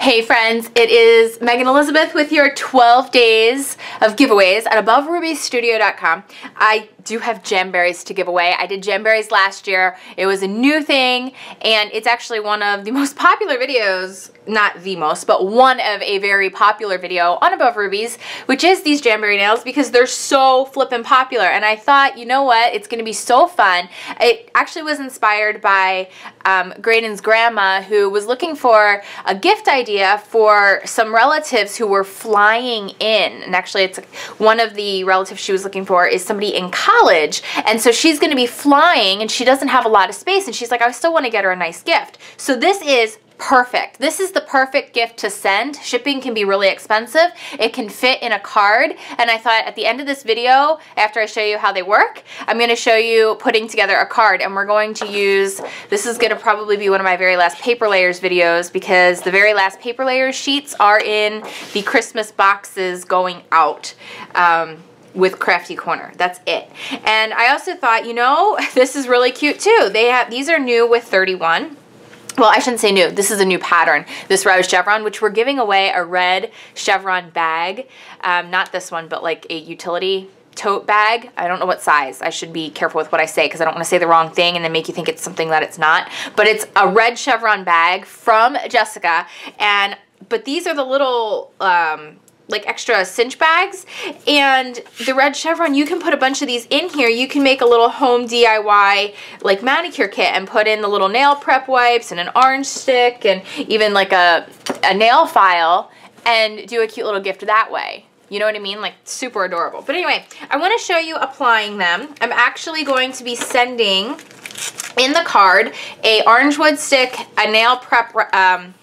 Hey friends, it is Megan Elizabeth with your 12 days of giveaways at AboveRubyStudio.com. I do have Jamberries to give away. I did Jamberries last year. It was a new thing, and it's actually one of the most popular videos, not the most, but one of a very popular video on Above Rubies, which is these Jamberry nails because they're so flippin' popular. And I thought, you know what, it's gonna be so fun. It actually was inspired by Graydon's grandma, who was looking for a gift idea for some relatives who were flying in. And actually, it's one of the relatives she was looking for is somebody in college, and so she's going to be flying and she doesn't have a lot of space, and she's like, I still want to get her a nice gift. So this is perfect. This is the perfect gift to send. Shipping can be really expensive. It can fit in a card, and I thought at the end of this video, after I show you how they work, I'm going to show you putting together a card, and we're going to use, this is going to probably be one of my very last paper layers videos because the very last paper layers sheets are in the Christmas boxes going out. With Crafty Corner. That's it. And I also thought, you know, this is really cute too. These are new with 31. Well, I shouldn't say new. This is a new pattern. This red chevron, which we're giving away a red chevron bag. Not this one, but like a utility tote bag. I don't know what size. I should be careful with what I say because I don't want to say the wrong thing and then make you think it's something that it's not. But it's a red chevron bag from Jessica. But these are the little like extra cinch bags, and the red chevron, you can put a bunch of these in here. You can make a little home DIY like manicure kit and put in the little nail prep wipes and an orange stick and even like a nail file and do a cute little gift that way. You know what I mean? Like super adorable. But anyway, I want to show you applying them. I'm actually going to be sending in the card a orange wood stick, a nail prep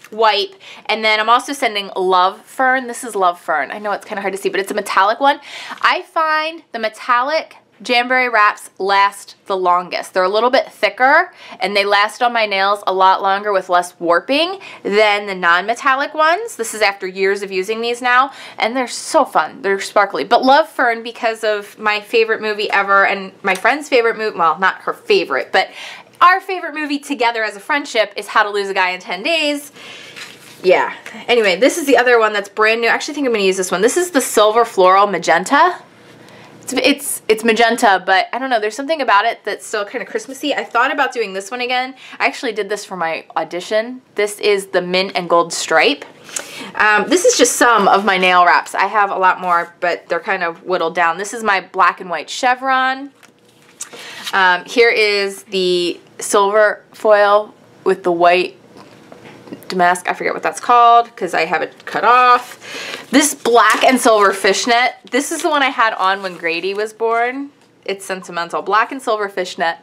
wipe, and then I'm also sending Love Fern. This is Love Fern. I know it's kind of hard to see, but it's a metallic one. I find the metallic Jamberry wraps last the longest. They're a little bit thicker, and they last on my nails a lot longer with less warping than the non-metallic ones. This is after years of using these now, and they're so fun. They're sparkly. But Love Fern, because of my favorite movie ever, and my friend's favorite movie, well, not her favorite, but our favorite movie together as a friendship is How to Lose a Guy in 10 Days. Yeah. Anyway, this is the other one that's brand new. Actually, I think I'm going to use this one. This is the Silver Floral Magenta. It's magenta, but I don't know. There's something about it that's still kind of Christmassy. I thought about doing this one again. I actually did this for my audition. This is the Mint and Gold Stripe. This is just some of my nail wraps. I have a lot more, but they're kind of whittled down. This is my black and white chevron. Here is the silver foil with the white damask. I forget what that's called because I have it cut off. This black and silver fishnet. This is the one I had on when Grady was born. It's sentimental. Black and silver fishnet.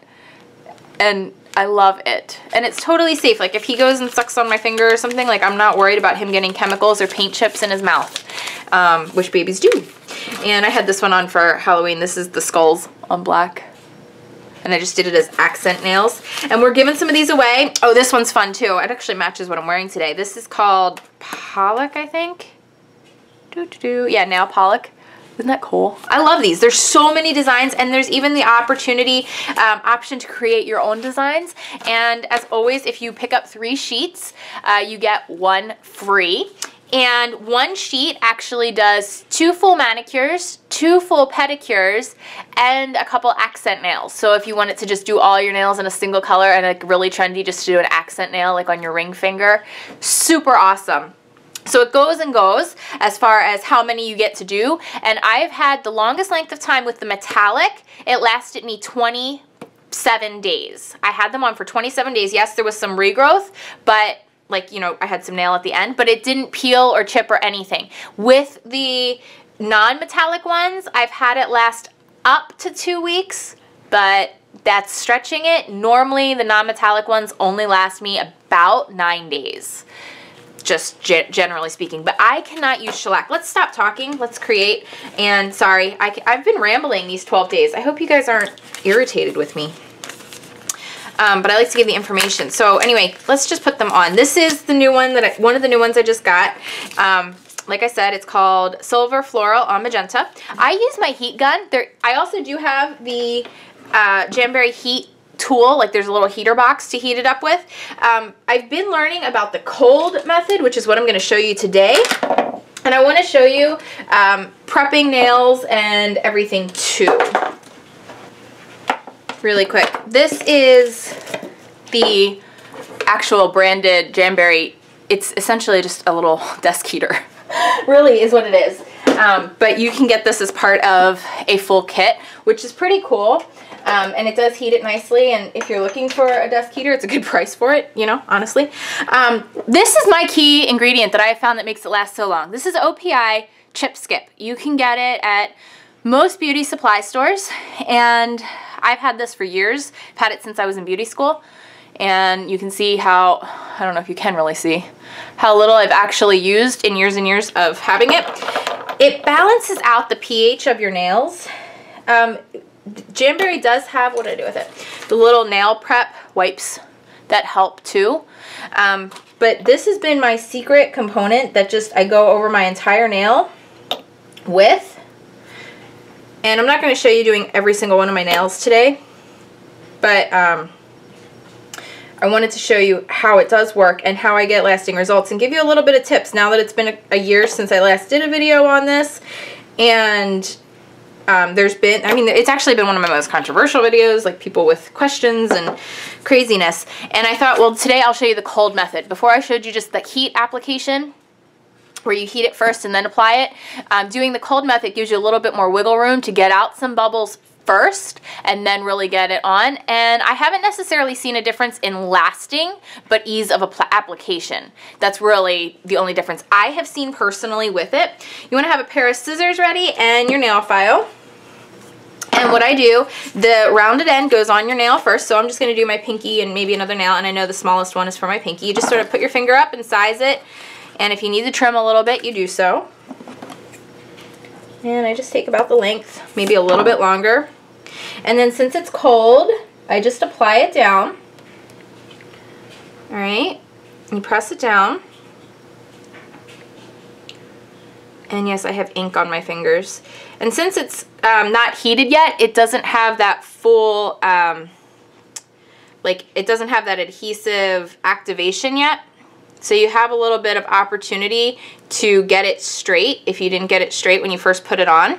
And I love it. And it's totally safe. Like if he goes and sucks on my finger or something, like I'm not worried about him getting chemicals or paint chips in his mouth, which babies do. And I had this one on for Halloween. This is the skulls on black. And I just did it as accent nails. And we're giving some of these away. Oh, this one's fun too. It actually matches what I'm wearing today. This is called Pollock, I think. Yeah, nail Pollock. Isn't that cool? I love these. There's so many designs, and there's even the option to create your own designs. And as always, if you pick up 3 sheets, you get 1 free. And 1 sheet actually does 2 full manicures, 2 full pedicures, and a couple accent nails. So if you wanted to just do all your nails in a single color and like really trendy just to do an accent nail like on your ring finger, super awesome. So it goes and goes as far as how many you get to do. And I've had the longest length of time with the metallic. It lasted me 27 days. I had them on for 27 days. Yes, there was some regrowth, but like, you know, I had some nail at the end, but it didn't peel or chip or anything. With the non-metallic ones, I've had it last up to 2 weeks, but that's stretching it. Normally, the non-metallic ones only last me about 9 days, just generally speaking. But I cannot use shellac. Let's stop talking. Let's create. And sorry, I've been rambling these 12 days. I hope you guys aren't irritated with me. But I like to give the information. So anyway, let's just put them on. This is the new one one of the new ones I just got. Like I said, it's called Silver Floral on Magenta. I use my heat gun. I also do have the Jamberry heat tool, like there's a little heater box to heat it up with. I've been learning about the cold method, which is what I'm going to show you today. And I want to show you prepping nails and everything too. Really quick. This is the actual branded Jamberry. It's essentially just a little desk heater. Really is what it is. But you can get this as part of a full kit, which is pretty cool. And it does heat it nicely, and if you're looking for a desk heater, it's a good price for it, you know, honestly. This is my key ingredient that I have found that makes it last so long. This is OPI Chip Skip. You can get it at most beauty supply stores, and I've had this for years. I've had it since I was in beauty school, and you can see how, I don't know if you can really see, how little I've actually used in years and years of having it. It balances out the pH of your nails. Jamberry does have, what do I do with it? The little nail prep wipes that help too. But this has been my secret component that just I go over my entire nail with. And I'm not going to show you doing every single one of my nails today, but I wanted to show you how it does work and how I get lasting results and give you a little bit of tips now that it's been a year since I last did a video on this. And there's been, I mean, it's actually been one of my most controversial videos, like people with questions and craziness. And I thought, well, today I'll show you the cold method. Before I showed you just the heat application, where you heat it first and then apply it, doing the cold method gives you a little bit more wiggle room to get out some bubbles first and then really get it on. And I haven't necessarily seen a difference in lasting, but ease of application. That's really the only difference I have seen personally with it. You want to have a pair of scissors ready and your nail file. And what I do, the rounded end goes on your nail first, so I'm just going to do my pinky and maybe another nail, and I know the smallest one is for my pinky. You just sort of put your finger up and size it, and if you need to trim a little bit, you do so. And I just take about the length, maybe a little bit longer. And then since it's cold, I just apply it down. All right, you press it down. And yes, I have ink on my fingers. And since it's not heated yet, it doesn't have that full, like it doesn't have that adhesive activation yet. So you have a little bit of opportunity to get it straight if you didn't get it straight when you first put it on.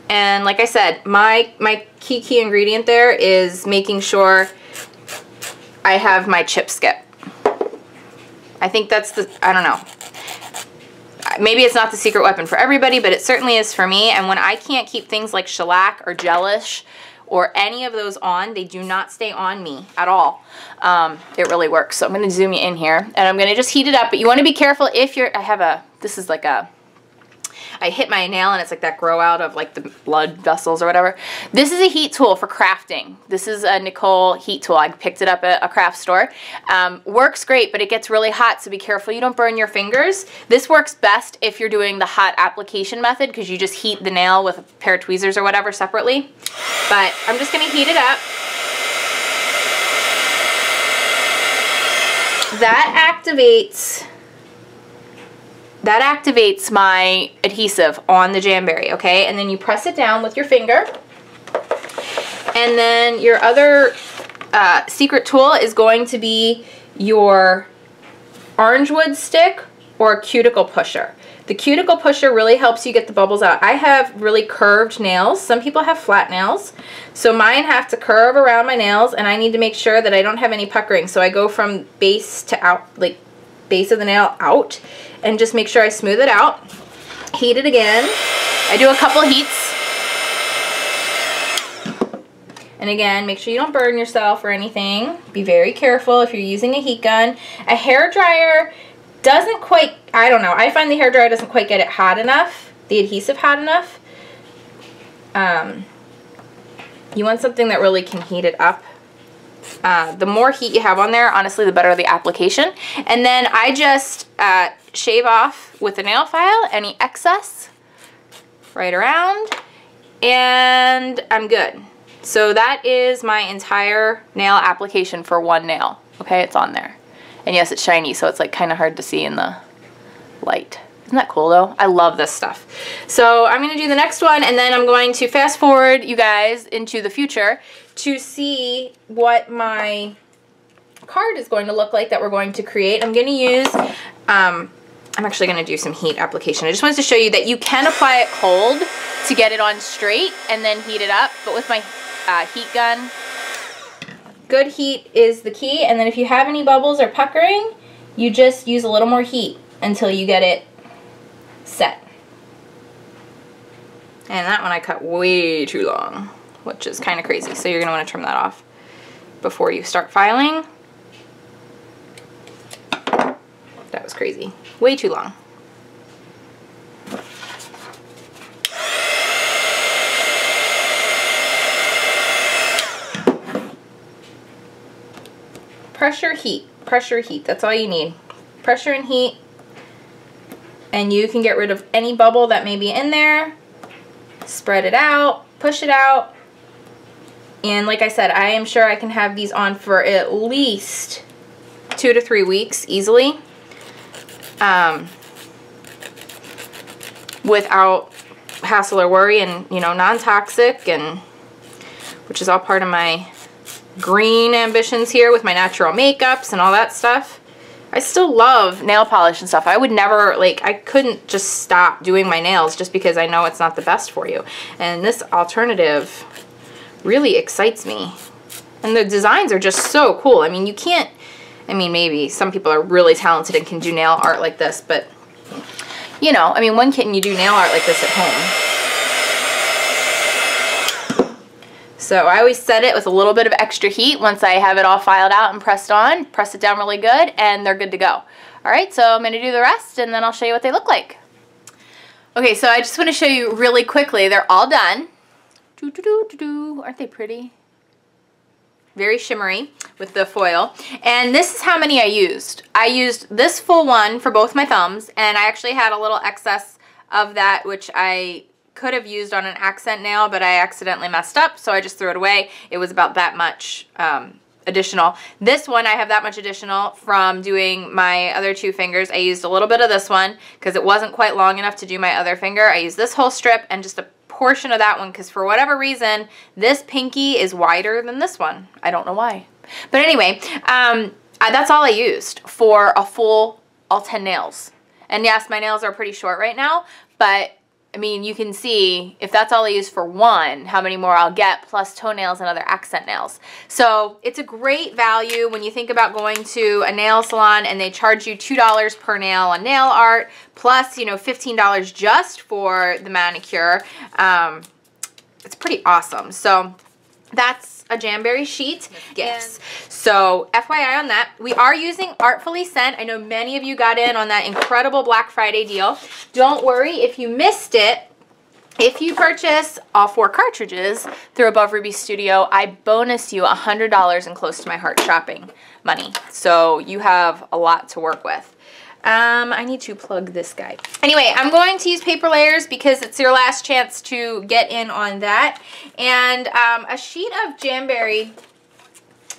And like I said, my key ingredient there is making sure I have my chip skip. I think that's the, I don't know. Maybe it's not the secret weapon for everybody, but it certainly is for me. And when I can't keep things like shellac or gelish or any of those on, they do not stay on me at all. It really works. So I'm going to zoom you in here, and I'm going to just heat it up. But you want to be careful if you're, I have a, this is like a, I hit my nail and it's like that grow out of like the blood vessels or whatever. This is a heat tool for crafting. This is a Nicole heat tool. I picked it up at a craft store. Works great, but it gets really hot, so be careful you don't burn your fingers. This works best if you're doing the hot application method, because you just heat the nail with a pair of tweezers or whatever separately. But I'm just going to heat it up. That activates my adhesive on the Jamberry, okay? And then you press it down with your finger. And then your other secret tool is going to be your orange wood stick or a cuticle pusher. The cuticle pusher really helps you get the bubbles out. I have really curved nails. Some people have flat nails. So mine have to curve around my nails, and I need to make sure that I don't have any puckering. So I go from base to out, like base of the nail out, and just make sure I smooth it out. Heat it again. I do a couple heats. And again, make sure you don't burn yourself or anything. Be very careful if you're using a heat gun. A hair dryer doesn't quite, I don't know, I find the hair dryer doesn't quite get it hot enough, the adhesive hot enough. You want something that really can heat it up. The more heat you have on there, honestly, the better the application. And then I just shave off with a nail file any excess right around, and I'm good. So that is my entire nail application for one nail. Okay, it's on there. And yes, it's shiny, so it's like kind of hard to see in the light. Isn't that cool though? I love this stuff. So I'm going to do the next one, and then I'm going to fast forward you guys into the future to see what my card is going to look like that we're going to create. I'm going to use, I'm actually going to do some heat application. I just wanted to show you that you can apply it cold to get it on straight and then heat it up. But with my heat gun, good heat is the key. And then if you have any bubbles or puckering, you just use a little more heat until you get it set. And that one I cut way too long, which is kind of crazy. So you're going to want to trim that off before you start filing. That was crazy. Way too long. Pressure, heat, that's all you need. Pressure and heat, and you can get rid of any bubble that may be in there. Spread it out, push it out, and like I said, I am sure I can have these on for at least 2 to 3 weeks easily, without hassle or worry, and you know, non-toxic, and which is all part of my green ambitions here with my natural makeups and all that stuff. I still love nail polish and stuff. I would never, like, I couldn't just stop doing my nails just because I know it's not the best for you. And this alternative really excites me. And the designs are just so cool. I mean, you can't, I mean, maybe some people are really talented and can do nail art like this, but, you know, I mean, when can you do nail art like this at home? So I always set it with a little bit of extra heat once I have it all filed out and pressed on. Press it down really good, and they're good to go. All right, so I'm going to do the rest, and then I'll show you what they look like. Okay, so I just want to show you really quickly. They're all done. Aren't they pretty? Very shimmery with the foil. And this is how many I used. I used this full one for both my thumbs, and I actually had a little excess of that, which I could have used on an accent nail, but I accidentally messed up, so I just threw it away. It was about that much additional. This one, I have that much additional from doing my other 2 fingers. I used a little bit of this one because it wasn't quite long enough to do my other finger. I used this whole strip and just a portion of that one because for whatever reason, this pinky is wider than this one. I don't know why. But anyway, that's all I used for a full, all 10 nails. And yes, my nails are pretty short right now, but I mean, you can see if that's all I use for one, how many more I'll get, plus toenails and other accent nails. So it's a great value when you think about going to a nail salon and they charge you $2 per nail on nail art, plus, you know, $15 just for the manicure. It's pretty awesome. So that's a Jamberry sheet. Gifts. So FYI on that, we are using Artfully Sent. I know many of you got in on that incredible Black Friday deal. Don't worry if you missed it. If you purchase all 4 cartridges through Above Ruby Studio, I bonus you $100 in Close to My Heart shopping money. So you have a lot to work with. I need to plug this guy. Anyway, I'm going to use paper layers because it's your last chance to get in on that. And a sheet of Jamberry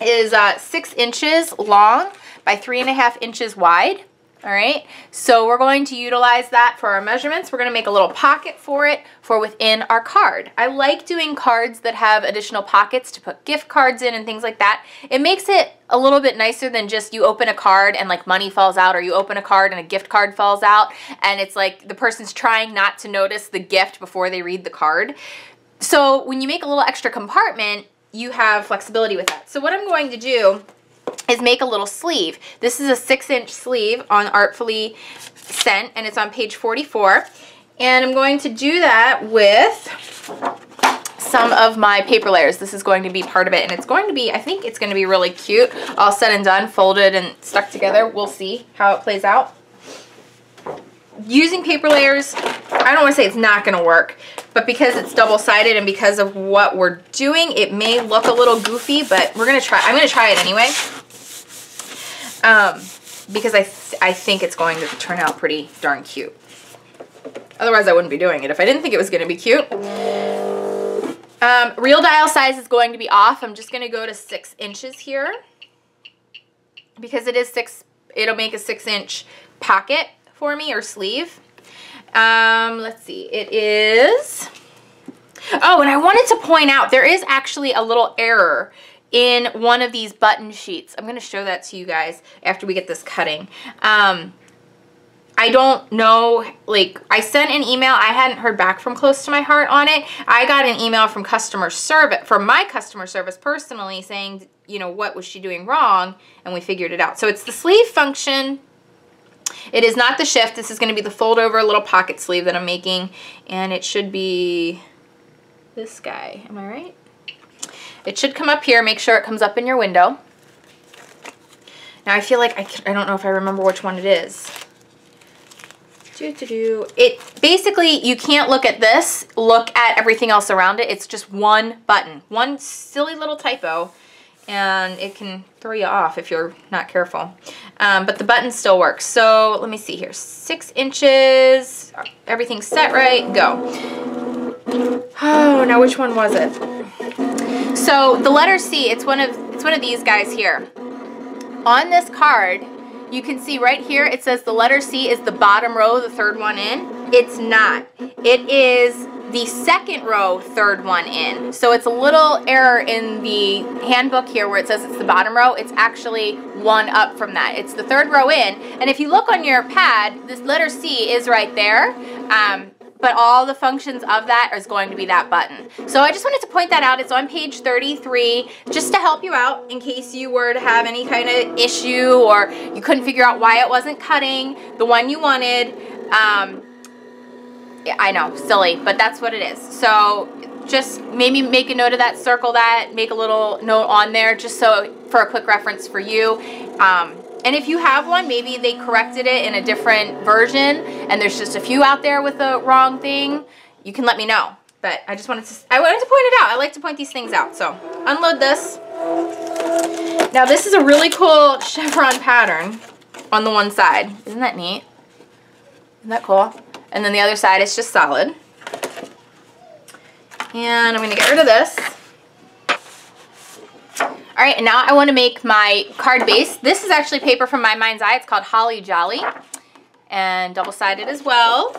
is 6 inches long by 3.5 inches wide. All right, so we're going to utilize that for our measurements. We're going to make a little pocket for it for within our card. I like doing cards that have additional pockets to put gift cards in and things like that. It makes it a little bit nicer than just you open a card and like money falls out, or you open a card and a gift card falls out and it's like the person's trying not to notice the gift before they read the card. So when you make a little extra compartment, you have flexibility with that. So what I'm going to do is make a little sleeve. This is a 6-inch sleeve on Artfully Sent, and it's on page 44. And I'm going to do that with some of my paper layers. This is going to be part of it, and it's going to be, I think it's going to be really cute. All said and done, folded and stuck together. We'll see how it plays out. Using paper layers, I don't want to say it's not going to work, but because it's double-sided and because of what we're doing, it may look a little goofy, but we're going to try. I'm going to try it anyway. Because I think it's going to turn out pretty darn cute. Otherwise, I wouldn't be doing it if I didn't think it was going to be cute. Real dial size is going to be off. I'm just going to go to 6 inches here. Because it is 6, it'll make a 6-inch pocket for me, or sleeve. Let's see, it is, oh, and I wanted to point out, there is actually a little error in one of these button sheets. I'm going to show that to you guys after we get this cutting. I don't know, like, I sent an email. I hadn't heard back from Close to My Heart on it. I got an email from customer service, from my customer service personally, saying, you know, what was she doing wrong? And we figured it out. So it's the sleeve function. It is not the shift. This is going to be the fold over little pocket sleeve that I'm making. And it should be this guy. Am I right? It should come up here. Make sure it comes up in your window. Now I feel like I don't know if I remember which one it is. It basically, you can't look at this, look at everything else around it. It's just one button, one silly little typo, and it can throw you off if you're not careful. But the button still works. So let me see here, 6 inches, everything's set right, go. Oh, now which one was it? So the letter C, it's one of these guys here. On this card, you can see right here, it says the letter C is the bottom row, the third one in. It's not. It is the second row, third one in. So it's a little error in the handbook here where it says it's the bottom row. It's actually one up from that. It's the third row in. And if you look on your pad, this letter C is right there. But all the functions of that is going to be that button. So I just wanted to point that out. It's on page 33, just to help you out in case you were to have any kind of issue or you couldn't figure out why it wasn't cutting the one you wanted. Yeah, I know, silly, but that's what it is. So just maybe make a note of that, circle that, make a little note on there just so for a quick reference for you. And if you have one, maybe they corrected it in a different version and there's just a few out there with the wrong thing, you can let me know. But I wanted to point it out. I like to point these things out. So unload this. Now this is a really cool chevron pattern on the one side. Isn't that neat? Isn't that cool? And then the other side is just solid. And I'm gonna get rid of this. All right, and now I want to make my card base. This is actually paper from My Mind's Eye. It's called Holly Jolly and double-sided as well.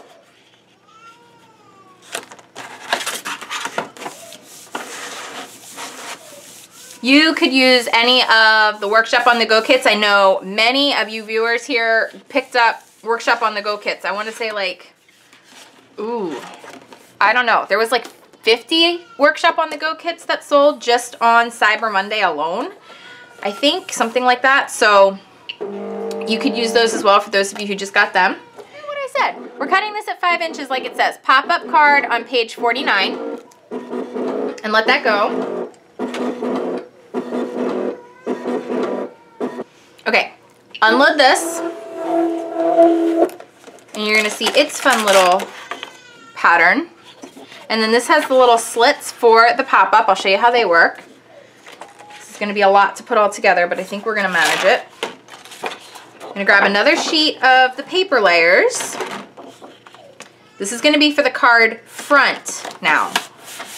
You could use any of the Workshop on the Go kits. I know many of you viewers here picked up Workshop on the Go kits. I want to say like, ooh, I don't know. There was like 50 Workshop on the Go kits that sold just on Cyber Monday alone. I think, something like that. So you could use those as well for those of you who just got them. What I said, we're cutting this at 5 inches like it says. Pop-up card on page 49. And let that go. Okay, unload this. And you're gonna see its fun little pattern. And then this has the little slits for the pop-up. I'll show you how they work. This is going to be a lot to put all together, but I think we're going to manage it. I'm going to grab another sheet of the paper layers. This is going to be for the card front now.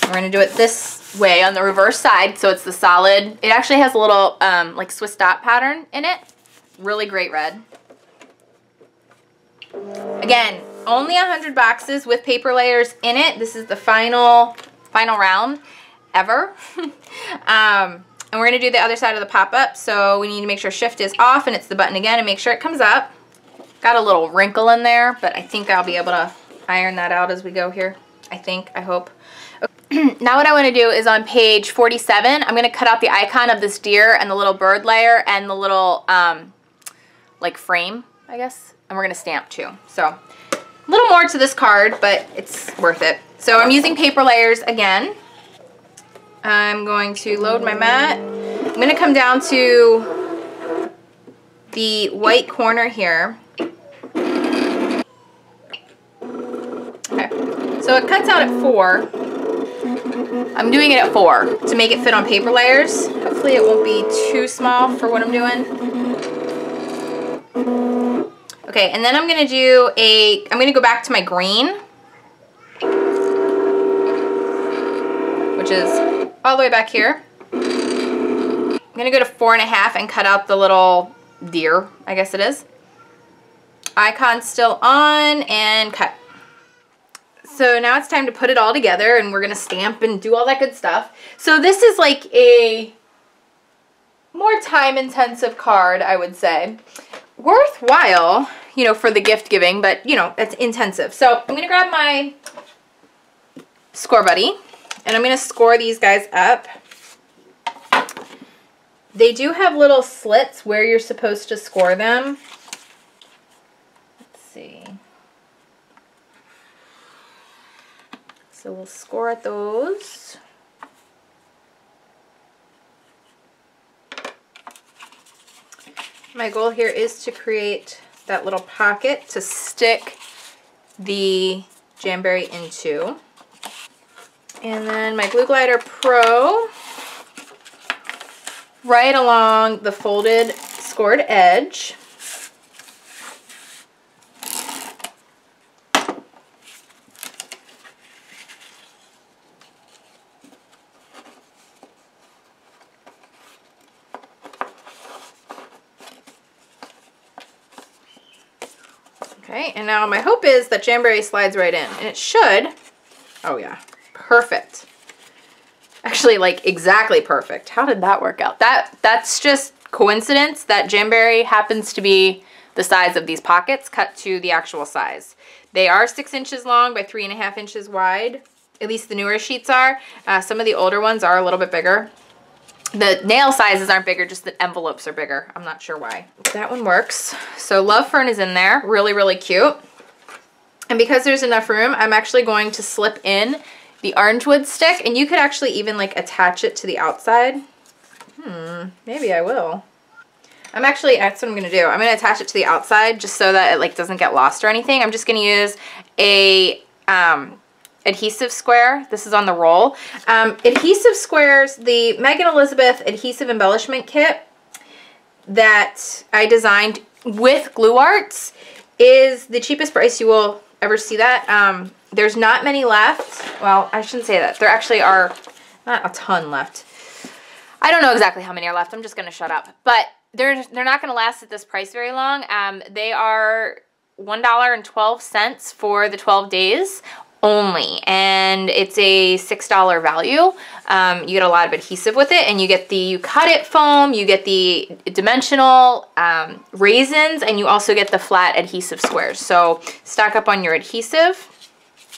We're going to do it this way on the reverse side, so it's the solid. It actually has a little like Swiss dot pattern in it. Really great red. Again, only 100 boxes with paper layers in it. This is the final round ever. And we're going to do the other side of the pop-up. So we need to make sure shift is off and it's the button again and make sure it comes up. Got a little wrinkle in there, but I think I'll be able to iron that out as we go here. I hope. Okay. Now what I want to do is on page 47, I'm going to cut out the icon of this deer and the little bird layer and the little like frame, I guess. And we're going to stamp too. So a little more to this card, but it's worth it. So I'm using paper layers again. I'm going to load my mat. I'm going to come down to the white corner here. Okay, so it cuts out at 4. I'm doing it at 4 to make it fit on paper layers. Hopefully it won't be too small for what I'm doing. Okay, and then I'm going to go back to my green, which is all the way back here. I'm going to go to 4.5 and cut out the little deer, I guess it is. Icon still on and cut. So now it's time to put it all together, and we're gonna stamp and do all that good stuff. So this is like a more time-intensive card, I would say. Worthwhile, you know, for the gift giving, but you know, it's intensive. So I'm gonna grab my Score Buddy, and I'm gonna score these guys up. They do have little slits where you're supposed to score them. Let's see. So we'll score at those. My goal here is to create that little pocket to stick the Jamberry into. And then my Glue Glider Pro right along the folded scored edge. Okay, and now my hope is that Jamberry slides right in, and it should. Oh yeah, perfect. Actually, like exactly perfect. How did that work out? That's just coincidence that Jamberry happens to be the size of these pockets cut to the actual size. They are 6 inches long by 3.5 inches wide. At least the newer sheets are. Some of the older ones are a little bit bigger. The nail sizes aren't bigger, just the envelopes are bigger. I'm not sure why. That one works. So Love Fern is in there. Really, really cute. And because there's enough room, I'm actually going to slip in the orange wood stick, and you could actually even like attach it to the outside. Maybe I will. That's what I'm gonna do. I'm gonna attach it to the outside just so that it like doesn't get lost or anything. I'm just gonna use a adhesive square. This is on the roll. Adhesive squares, the Megan Elizabeth adhesive embellishment kit that I designed with Glue Arts is the cheapest price you will ever see that. There's not many left. Well, I shouldn't say that. There actually are not a ton left. I don't know exactly how many are left. I'm just going to shut up. But they're not going to last at this price very long. They are $1.12 for the 12 days only, and it's a $6 value. You get a lot of adhesive with it, and you get the You Cut It foam, you get the dimensional raisins, and you also get the flat adhesive squares. So stock up on your adhesive.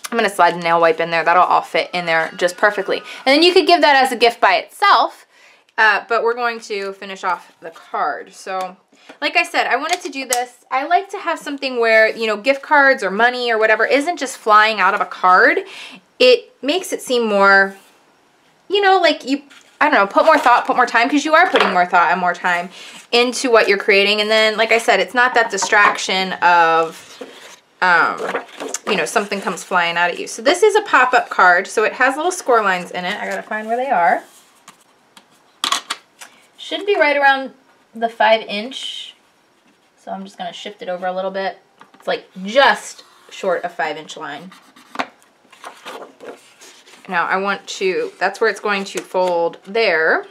I'm going to slide the nail wipe in there. That'll all fit in there just perfectly. And then you could give that as a gift by itself, but we're going to finish off the card. So like I said, I wanted to do this. I like to have something where, you know, gift cards or money or whatever isn't just flying out of a card. It makes it seem more, you know, like you, I don't know, put more thought, put more time, because you are putting more thought and more time into what you're creating. And then, like I said, it's not that distraction of, you know, something comes flying out at you. So this is a pop-up card. So it has little score lines in it. I gotta find where they are. Should be right around the 5-inch. So I'm just gonna shift it over a little bit. It's like just short of 5-inch line. Now I want to, that's where it's going to fold there.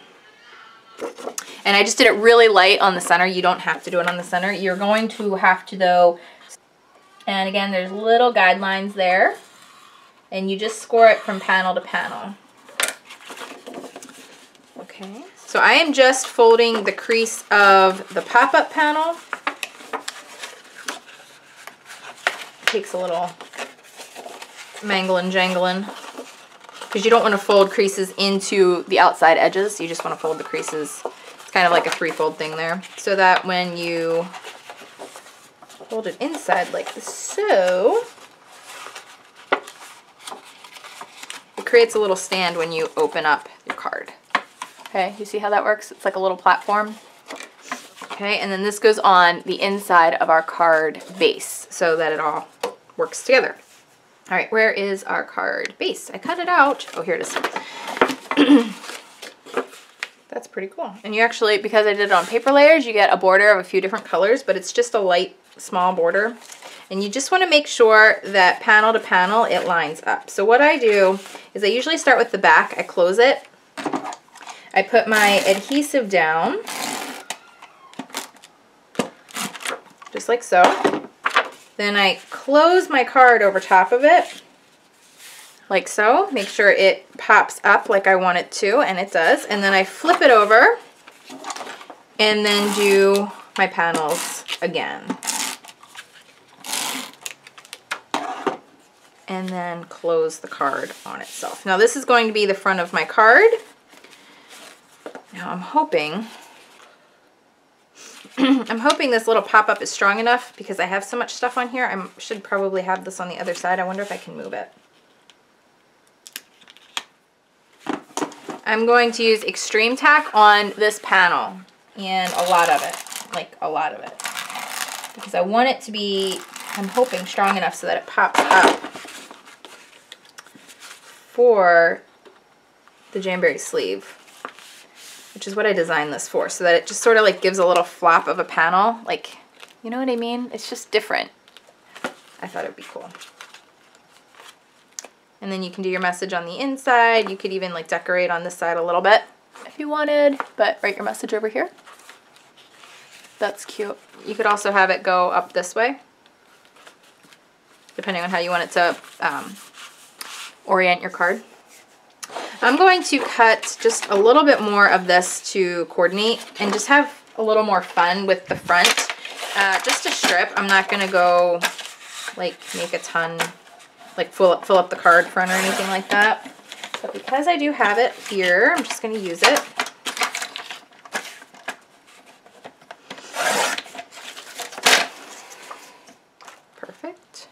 And I just did it really light on the center. You don't have to do it on the center. You're going to have to though. And again, there's little guidelines there. And you just score it from panel to panel. Okay. So I am just folding the crease of the pop-up panel. Takes a little mangling jangling, because you don't want to fold creases into the outside edges. You just want to fold the creases. It's kind of like a 3-fold thing there, so that when you fold it inside like so, it creates a little stand when you open up your card. Okay, you see how that works? It's like a little platform. Okay, and then this goes on the inside of our card base so that it all works together. All right, where is our card base? I cut it out. Oh, here it is. That's pretty cool. And you actually, because I did it on paper layers, you get a border of a few different colors, but it's just a light, small border. And you just want to make sure that panel to panel it lines up. So what I do is I usually start with the back. I close it. I put my adhesive down, just like so. Then I close my card over top of it, like so. Make sure it pops up like I want it to, and it does. And then I flip it over and then do my panels again. And then close the card on itself. Now this is going to be the front of my card. Now I'm hoping this little pop-up is strong enough because I have so much stuff on here. I should probably have this on the other side. I wonder if I can move it. I'm going to use extreme tack on this panel, and a lot of it, like a lot of it, because I want it to be, I'm hoping, strong enough so that it pops up for the Jamberry sleeve, which is what I designed this for, so that it just sort of like gives a little flop of a panel, like, you know what I mean? It's just different. I thought it'd be cool. And then you can do your message on the inside. You could even like decorate on this side a little bit if you wanted, but write your message over here. That's cute. You could also have it go up this way, depending on how you want it to orient your card. I'm going to cut just a little bit more of this to coordinate and just have a little more fun with the front. Just a strip. I'm not going to go like make a ton, like fill up the card front or anything like that. But because I do have it here, I'm just going to use it. Perfect.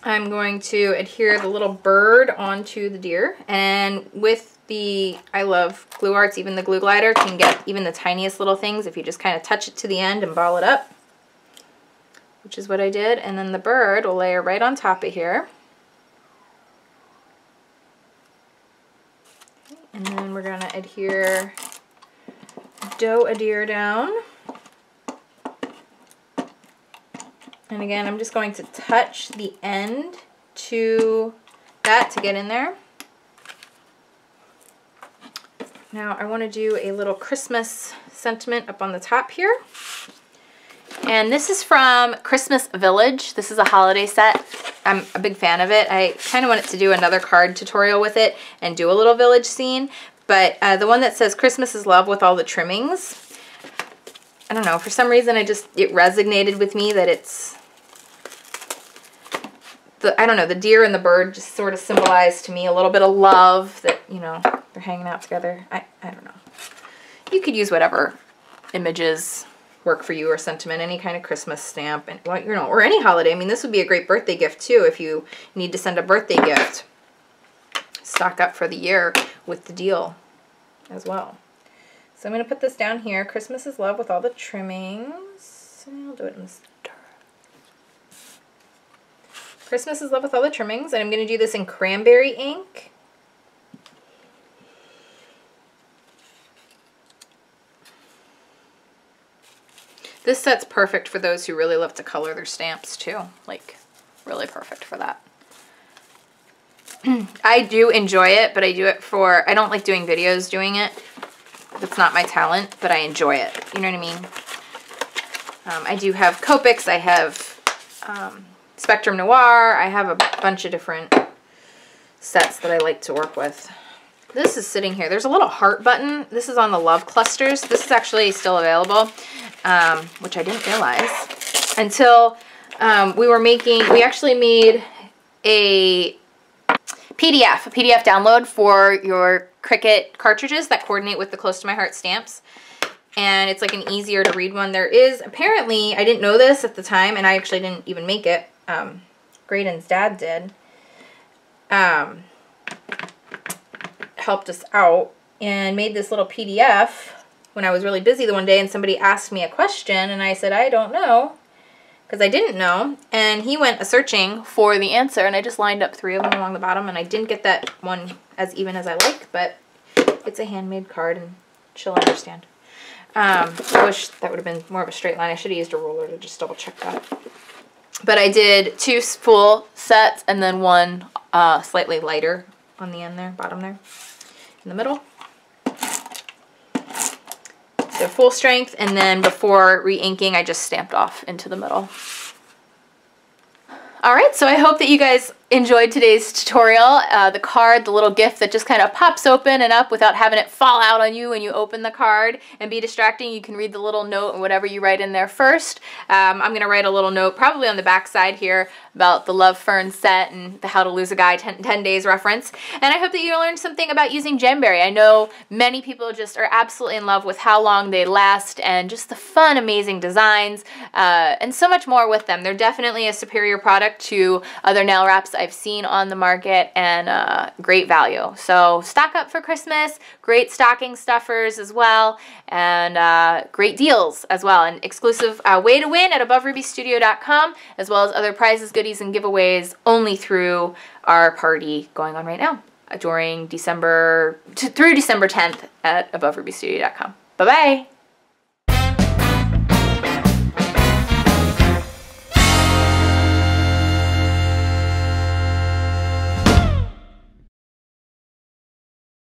I'm going to adhere the little bird onto the deer, and with the, I love glue arts, even the glue glider can get even the tiniest little things if you just kind of touch it to the end and ball it up, which is what I did. And then the bird will layer right on top of here. Okay, and then we're going to adhere a deer down. And again, I'm just going to touch the end to that to get in there. Now I want to do a little Christmas sentiment up on the top here. And this is from Christmas Village. This is a holiday set. I'm a big fan of it. I kind of wanted to do another card tutorial with it and do a little village scene. But the one that says Christmas is love with all the trimmings, I don't know, for some reason it resonated with me that it's, I don't know, the deer and the bird just sort of symbolize to me a little bit of love, that, you know, they're hanging out together. I don't know. You could use whatever images work for you or sentiment, any kind of Christmas stamp, and, well, you know, or any holiday. I mean, this would be a great birthday gift too if you need to send a birthday gift. Stock up for the year with the deal as well. So I'm going to put this down here. Christmas is love with all the trimmings. I'll do it in the center. Christmas is love with all the trimmings. And I'm going to do this in cranberry ink. This set's perfect for those who really love to color their stamps too. Like, really perfect for that. I do enjoy it, but I do it for, I don't like doing videos doing it. It's not my talent, but I enjoy it. You know what I mean? I do have Copics. I have Spectrum Noir. I have a bunch of different sets that I like to work with. This is sitting here. There's a little heart button. This is on the Love Clusters. This is actually still available, which I didn't realize until we actually made a PDF download for your Cricut cartridges that coordinate with the Close to My Heart stamps. And it's like an easier to read one. There is, apparently, I didn't know this at the time, and I actually didn't even make it. Graydon's dad did. Helped us out and made this little PDF when I was really busy the one day, and somebody asked me a question, and I said, I don't know, because I didn't know. And he went searching for the answer, and I just lined up 3 of them along the bottom, and I didn't get that one as even as I like, but it's a handmade card, and she'll understand. I wish that would have been more of a straight line. I should have used a ruler to just double check that. But I did 2 full sets and then 1 slightly lighter on the end there, bottom there, in the middle. They're full strength, and then before re-inking, I just stamped off into the middle. All right, so I hope that you guys enjoyed today's tutorial. The card, the little gift that just kind of pops open and up without having it fall out on you when you open the card and be distracting. You can read the little note or whatever you write in there first. I'm going to write a little note probably on the back side here about the Love Fern set and the How to Lose a Guy 10 Days reference. And I hope that you learned something about using Jamberry. I know many people just are absolutely in love with how long they last and just the fun, amazing designs and so much more with them. They're definitely a superior product to other nail wraps I've seen on the market, and great value. So stock up for Christmas, great stocking stuffers as well, and great deals as well. An exclusive way to win at AboveRubyStudio.com, as well as other prizes, goodies, and giveaways only through our party going on right now during through December 10th at AboveRubyStudio.com. Bye-bye!